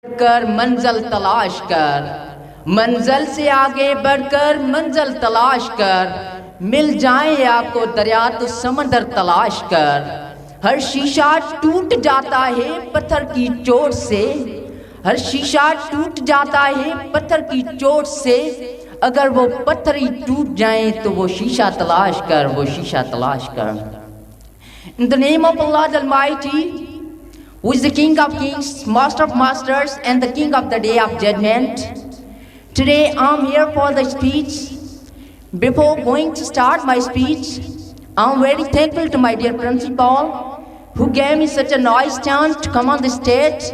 कर मंजिल तलाश कर, मंजिल से आगे बढ़कर मंजिल तलाश कर, मिल जाए आपको दरिया तो समंदर तलाश कर। हर शीशा टूट जाता है पत्थर की चोट से, हर शीशा टूट जाता है पत्थर की चोट से, अगर वो पत्थर ही टूट जाए तो वो शीशा तलाश कर, वो शीशा तलाश कर। In the name of Allah the Almighty, who is the King of Kings, Master of Masters, and the King of the Day of Judgment, today I'm here for the speech. Before going to start my speech, I'm very thankful to my dear principal, who gave me such a nice chance to come on the stage.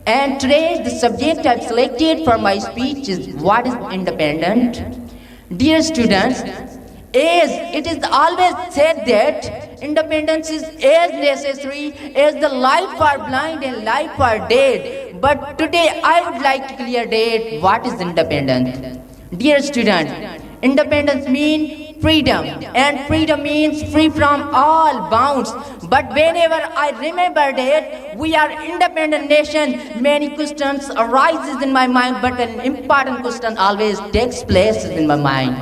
And today the subject I've selected for my speech is what is independent. Dear students, as it is always said that independence is as necessary as the life for blind and life for dead. But today I would like to clear that what is independence. Dear student, independence means freedom, and freedom means free from all bounds. But whenever I remember that we are independent nation, many questions arises in my mind, but an important question always takes place in my mind.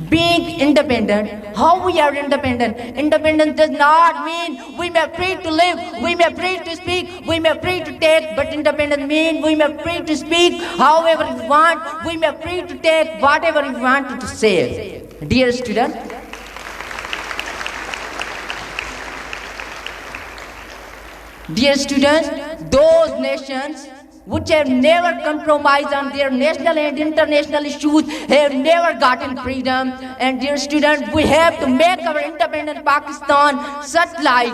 Being independent, how we are independent? Independence does not mean we may free to live, we may free to speak, we may free to take, but independence means we may free to speak however we want, we may free to take whatever we want to say. Dear student, dear students, those nations which have never compromised on their national and international issues have never gotten freedom. And dear students, we have to make our independent Pakistan such like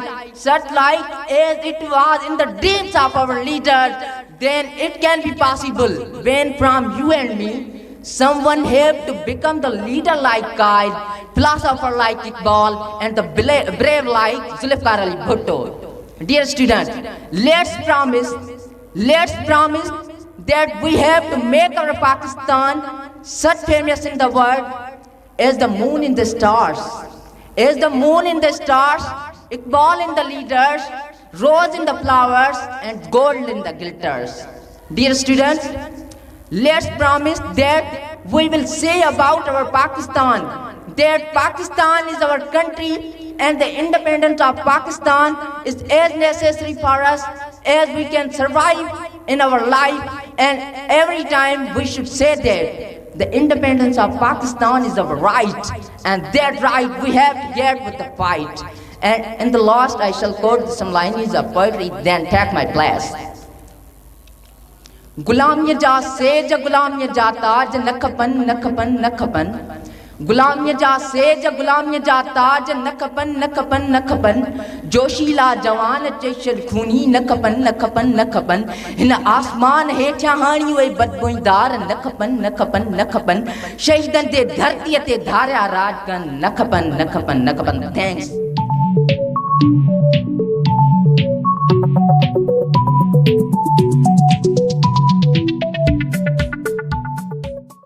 as it was in the dreams of our leaders. Then it can be possible when from you and me, someone have to become the leader like Kyle, philosopher like Iqbal, and the brave like Zulfikar Ali Bhutto. Dear students, let's promise that we have to make our Pakistan such famous in the world as the moon in the stars. As the moon in the stars, Iqbal in the leaders, rose in the flowers, and gold in the glitters. Dear students, let's promise that we will say about our Pakistan that Pakistan is our country and the independence of Pakistan is as necessary for us as we can survive in our life, and every time we should say that the independence of Pakistan is our right, and that right we have to get with the fight. And in the last I shall quote some lines of poetry, then take my place. गुलामिया जा says गुलामिया जा ताज नखपन नखपन नखपन, गुलामिया जा says गुलामिया जा ताज नखपन नखपन नखपन, जोशीला जवान चेशल खूनी नखपन नखपन नखपन, हिन आसमान हेठा हाणी वे बदबूदार नखपन नखपन नखपन, शहीदन ते धरती ते धारिया राज कन नखपन नखपन नखपन। थैंक्स।